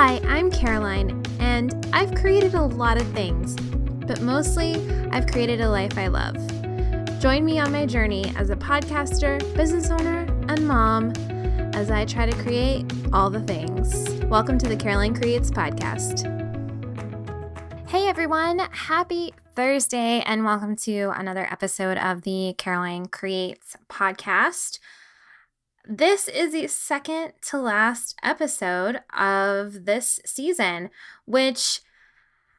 Hi, I'm Caroline, and I've created a lot of things, but mostly I've created a life I love. Join me on my journey as a podcaster, business owner, and mom as I try to create all the things. Welcome to the Caroline Creates podcast. Hey everyone, happy Thursday, and welcome to another episode of the Caroline Creates podcast. This is the second to last episode of this season, which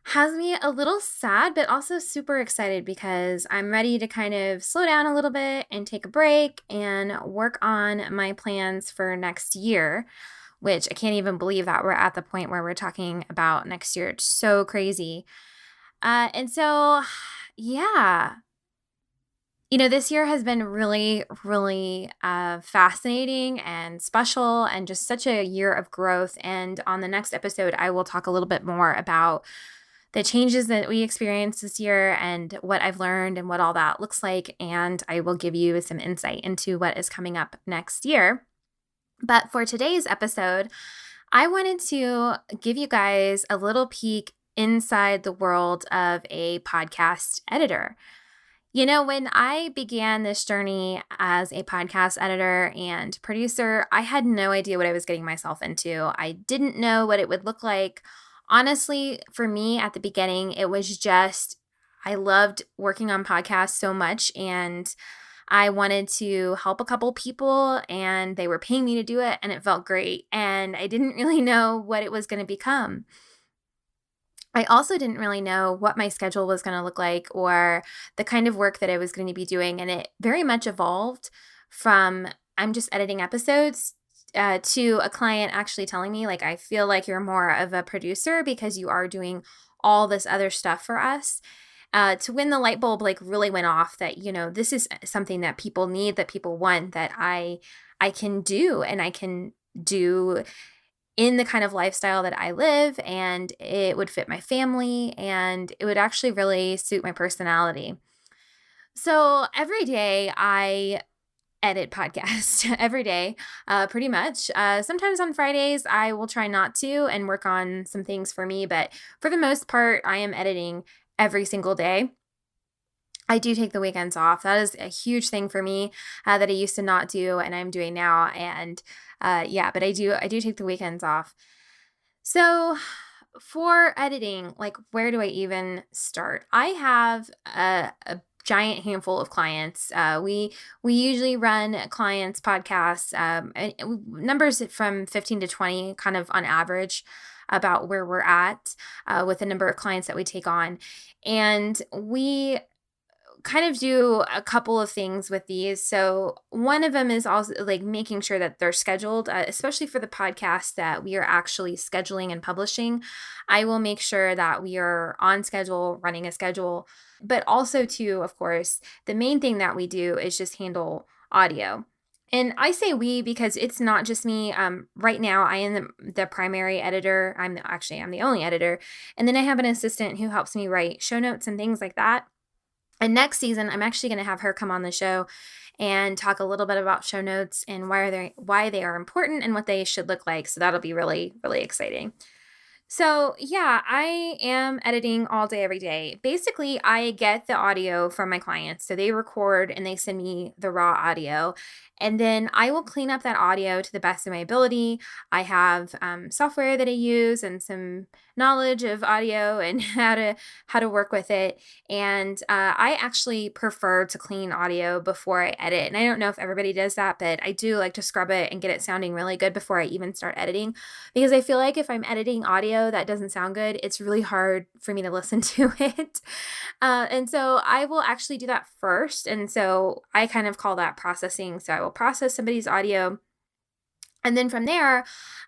has me a little sad, but also super excited because I'm ready to kind of slow down a little bit and take a break and work on my plans for next year, which I can't even believe that we're at the point where we're talking about next year. It's so crazy. This year has been really, really fascinating and special and just such a year of growth. And on the next episode, I will talk a little bit more about the changes that we experienced this year and what I've learned and what all that looks like. And I will give you some insight into what is coming up next year. But for today's episode, I wanted to give you guys a little peek inside the world of a podcast editor. You know, when I began this journey as a podcast editor and producer, I had no idea what I was getting myself into. I didn't know what it would look like. Honestly, for me at the beginning, it was just, I loved working on podcasts so much and I wanted to help a couple people and they were paying me to do it and it felt great. And I didn't really know what it was going to become. I also didn't really know what my schedule was going to look like or the kind of work that I was going to be doing. And it very much evolved from I'm just editing episodes to a client actually telling me, like, I feel like you're more of a producer because you are doing all this other stuff for us. To when the light bulb really went off that, this is something that people need, that people want, that I can do and I can do in the kind of lifestyle that I live, and it would fit my family and it would actually really suit my personality. So every day I edit podcasts every day, pretty much. Sometimes on Fridays I will try not to and work on some things for me, but for the most part I am editing every single day. I do take the weekends off. That is a huge thing for me that I used to not do and I'm doing now. And but I do take the weekends off. So for editing, where do I even start? I have a giant handful of clients. We usually run clients podcasts, numbers from 15 to 20 kind of on average about where we're at with the number of clients that we take on. And we kind of do a couple of things with these. So one of them is also making sure that they're scheduled, especially for the podcast that we are actually scheduling and publishing. I will make sure that we are on schedule, running a schedule, but also too, of course, the main thing that we do is just handle audio. And I say we because it's not just me. Right now, I am the primary editor. I'm the only editor. And then I have an assistant who helps me write show notes and things like that. And next season, I'm actually going to have her come on the show and talk a little bit about show notes and why they are important and what they should look like. So that'll be really, really exciting. So yeah, I am editing all day, every day. Basically, I get the audio from my clients. So they record and they send me the raw audio. And then I will clean up that audio to the best of my ability. I have software that I use and some knowledge of audio and how to work with it. And I actually prefer to clean audio before I edit. And I don't know if everybody does that, but I do like to scrub it and get it sounding really good before I even start editing. Because I feel like if I'm editing audio that doesn't sound good, it's really hard for me to listen to it. And so I will actually do that first. And so I kind of call that processing. So I will process somebody's audio. And then from there,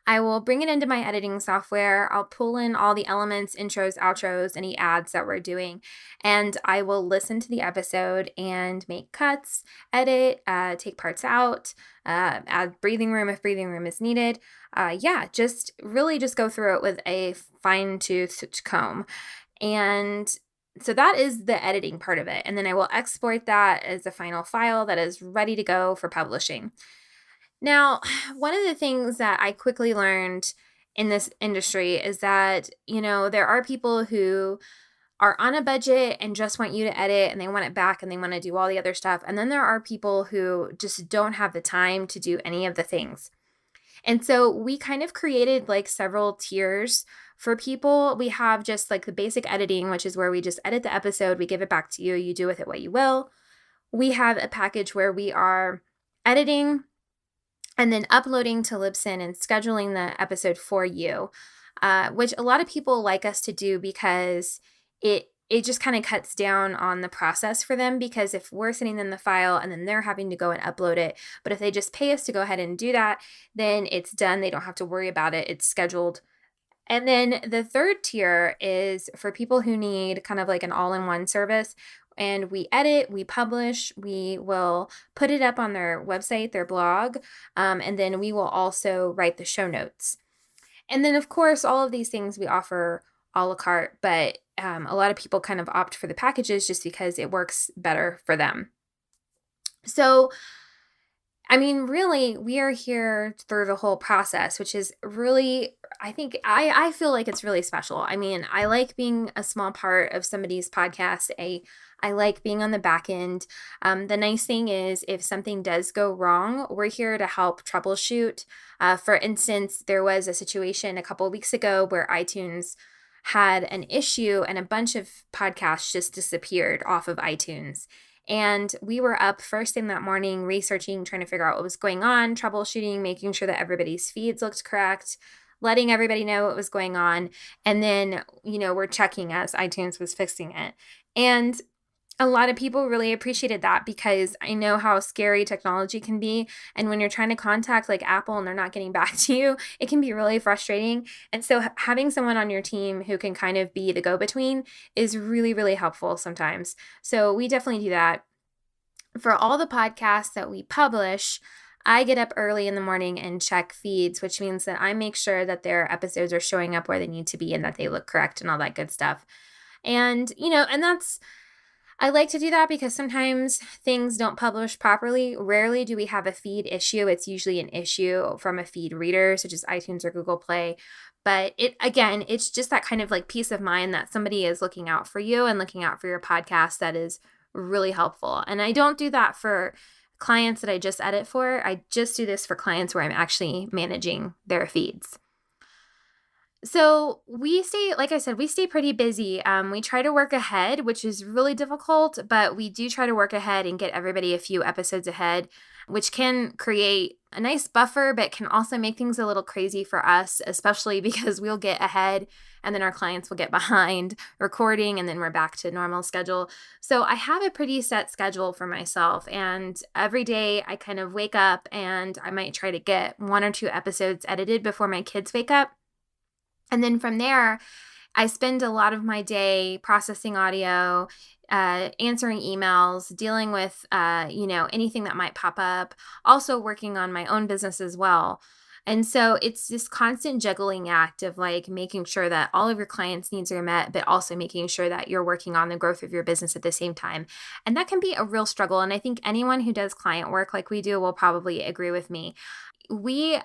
I will bring it into my editing software. I'll pull in all the elements, intros, outros, any ads that we're doing. And I will listen to the episode and make cuts, edit, take parts out, add breathing room if breathing room is needed. Just go through it with a fine-toothed comb. And so that is the editing part of it. And then I will export that as a final file that is ready to go for publishing. Now, one of the things that I quickly learned in this industry is that, there are people who are on a budget and just want you to edit and they want it back and they want to do all the other stuff. And then there are people who just don't have the time to do any of the things. And so we kind of created like several tiers for people. We have just like the basic editing, which is where we just edit the episode, we give it back to you, you do with it what you will. We have a package where we are editing and then uploading to Libsyn and scheduling the episode for you, which a lot of people like us to do because it just kind of cuts down on the process for them, because if we're sending them the file and then they're having to go and upload it, but if they just pay us to go ahead and do that, then it's done. They don't have to worry about it. It's scheduled. And then the third tier is for people who need kind of like an all-in-one service. And we edit, we publish, we will put it up on their website, their blog, and then we will also write the show notes. And then, of course, all of these things we offer a la carte, but a lot of people kind of opt for the packages just because it works better for them. So, I mean, really, we are here through the whole process, which is really, I think, I feel like it's really special. I mean, I like being a small part of somebody's podcast. I like being on the back end. The nice thing is if something does go wrong, we're here to help troubleshoot. For instance, there was a situation a couple of weeks ago where iTunes had an issue and a bunch of podcasts just disappeared off of iTunes. And we were up first thing that morning researching, trying to figure out what was going on, troubleshooting, making sure that everybody's feeds looked correct, letting everybody know what was going on. And then, we're checking as iTunes was fixing it. And a lot of people really appreciated that because I know how scary technology can be. And when you're trying to contact like Apple and they're not getting back to you, it can be really frustrating. And so having someone on your team who can kind of be the go-between is really, really helpful sometimes. So we definitely do that. For all the podcasts that we publish, I get up early in the morning and check feeds, which means that I make sure that their episodes are showing up where they need to be and that they look correct and all that good stuff. And, I like to do that because sometimes things don't publish properly. Rarely do we have a feed issue. It's usually an issue from a feed reader, such as iTunes or Google Play. But it's just that kind of like peace of mind that somebody is looking out for you and looking out for your podcast that is really helpful. And I don't do that for clients that I just edit for. I just do this for clients where I'm actually managing their feeds. So we stay pretty busy. We try to work ahead, which is really difficult, but we do try to work ahead and get everybody a few episodes ahead, which can create a nice buffer, but can also make things a little crazy for us, especially because we'll get ahead and then our clients will get behind recording and then we're back to normal schedule. So I have a pretty set schedule for myself, and every day I kind of wake up and I might try to get 1 or 2 episodes edited before my kids wake up. And then from there, I spend a lot of my day processing audio, answering emails, dealing with, anything that might pop up, also working on my own business as well. And so it's this constant juggling act of like making sure that all of your clients' needs are met, but also making sure that you're working on the growth of your business at the same time. And that can be a real struggle. And I think anyone who does client work like we do will probably agree with me. We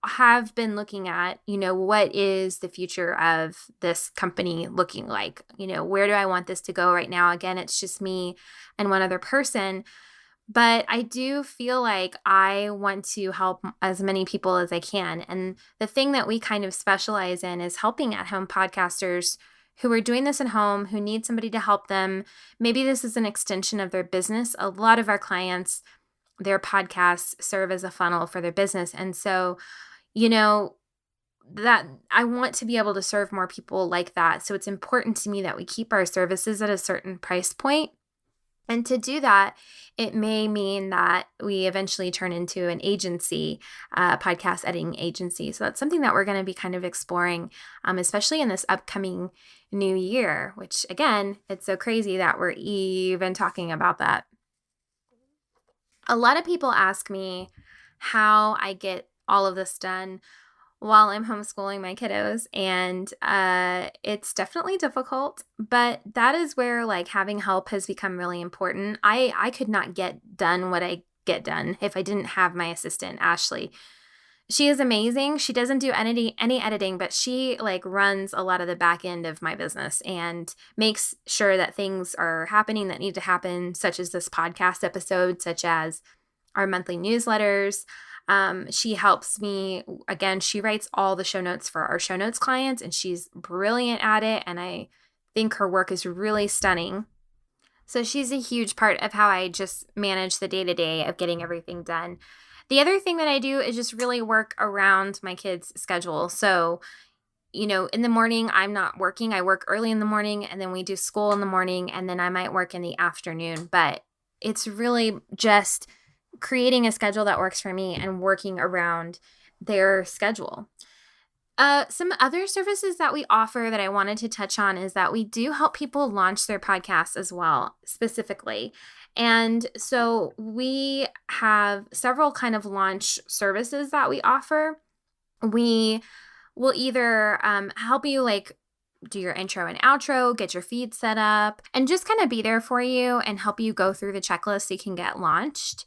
have been looking at, what is the future of this company looking like? Where do I want this to go right now? Again, it's just me and one other person. But I do feel like I want to help as many people as I can. And the thing that we kind of specialize in is helping at-home podcasters who are doing this at home, who need somebody to help them. Maybe this is an extension of their business. A lot of our clients, their podcasts serve as a funnel for their business. And so that I want to be able to serve more people like that. So it's important to me that we keep our services at a certain price point. And to do that, it may mean that we eventually turn into an agency, podcast editing agency. So that's something that we're going to be kind of exploring, especially in this upcoming new year, which again, it's so crazy that we're even talking about that. A lot of people ask me how I get all of this done while I'm homeschooling my kiddos, and it's definitely difficult, but that is where like having help has become really important. I could not get done what I get done if I didn't have my assistant, Ashley. She is amazing. She doesn't do any editing, but she like runs a lot of the back end of my business and makes sure that things are happening that need to happen, such as this podcast episode, such as our monthly newsletters. She helps me. Again, she writes all the show notes for our show notes clients, and she's brilliant at it. And I think her work is really stunning. So she's a huge part of how I just manage the day-to-day of getting everything done. The other thing that I do is just really work around my kids' schedule. So, in the morning, I'm not working. I work early in the morning, and then we do school in the morning, and then I might work in the afternoon. But it's really just creating a schedule that works for me and working around their schedule. Some other services that we offer that I wanted to touch on is that we do help people launch their podcasts as well, specifically. And so we have several kind of launch services that we offer. We will either help you like do your intro and outro, get your feed set up, and just kind of be there for you and help you go through the checklist so you can get launched.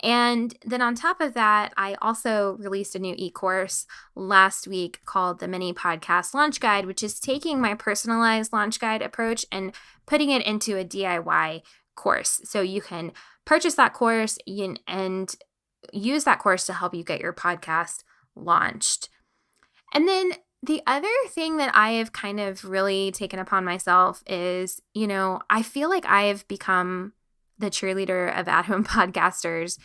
And then on top of that, I also released a new e-course last week called the Mini Podcast Launch Guide, which is taking my personalized launch guide approach and putting it into a DIY course. So you can purchase that course and use that course to help you get your podcast launched. And then the other thing that I have kind of really taken upon myself is, I feel like I have become the cheerleader of at-home podcasters.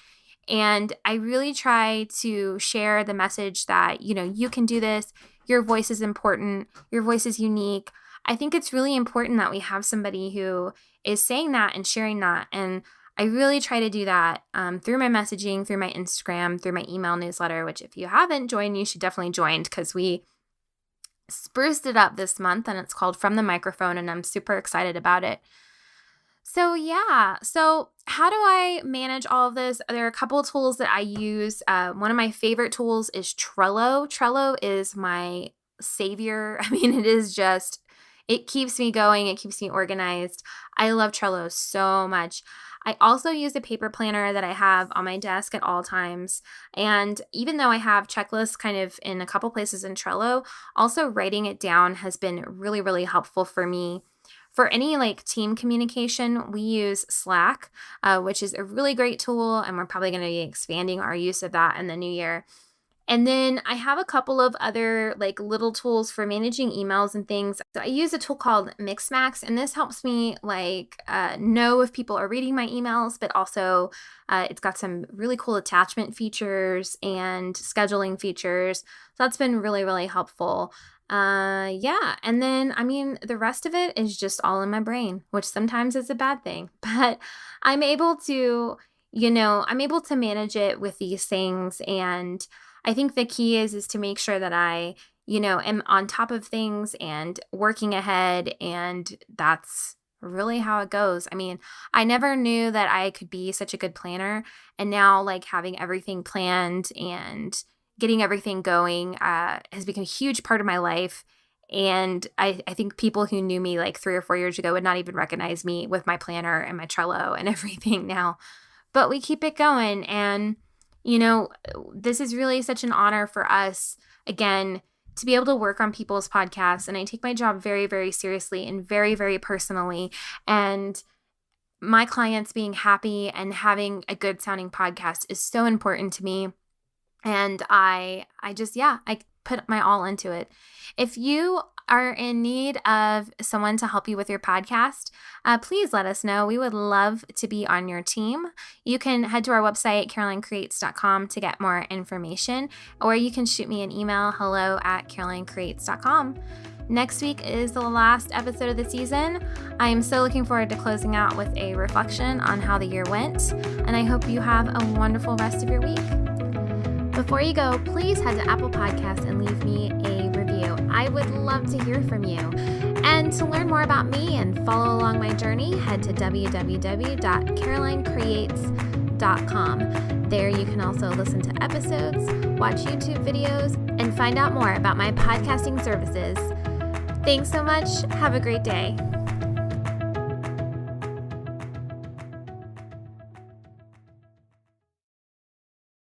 And I really try to share the message that, you can do this. Your voice is important. Your voice is unique. I think it's really important that we have somebody who is saying that and sharing that. And I really try to do that through my messaging, through my Instagram, through my email newsletter, which if you haven't joined, you should definitely join because we spruced it up this month and it's called From the Microphone and I'm super excited about it. So how do I manage all of this? There are a couple of tools that I use. One of my favorite tools is Trello. Trello is my savior. I mean, it keeps me going. It keeps me organized. I love Trello so much. I also use a paper planner that I have on my desk at all times. And even though I have checklists kind of in a couple places in Trello, also writing it down has been really, really helpful for me. For any like team communication, we use Slack, which is a really great tool, and we're probably going to be expanding our use of that in the new year. And then I have a couple of other like little tools for managing emails and things. So I use a tool called Mixmax, and this helps me know if people are reading my emails, but also it's got some really cool attachment features and scheduling features. So that's been really, really helpful. And then, the rest of it is just all in my brain, which sometimes is a bad thing, but I'm able to manage it with these things. And I think the key is to make sure that I, am on top of things and working ahead. And that's really how it goes. I never knew that I could be such a good planner. And now like having everything planned and getting everything going has become a huge part of my life. And I think people who knew me like 3 or 4 years ago would not even recognize me with my planner and my Trello and everything now. But we keep it going. And, this is really such an honor for us, again, to be able to work on people's podcasts. And I take my job very, very seriously and very, very personally. And my clients being happy and having a good sounding podcast is so important to me. And I put my all into it. If you are in need of someone to help you with your podcast, please let us know. We would love to be on your team. You can head to our website, carolinecreates.com, to get more information, or you can shoot me an email, hello@carolinecreates.com. Next week is the last episode of the season. I am so looking forward to closing out with a reflection on how the year went, and I hope you have a wonderful rest of your week. Before you go, please head to Apple Podcasts and leave me a review. I would love to hear from you. And to learn more about me and follow along my journey, head to www.carolinecreates.com. There you can also listen to episodes, watch YouTube videos, and find out more about my podcasting services. Thanks so much. Have a great day.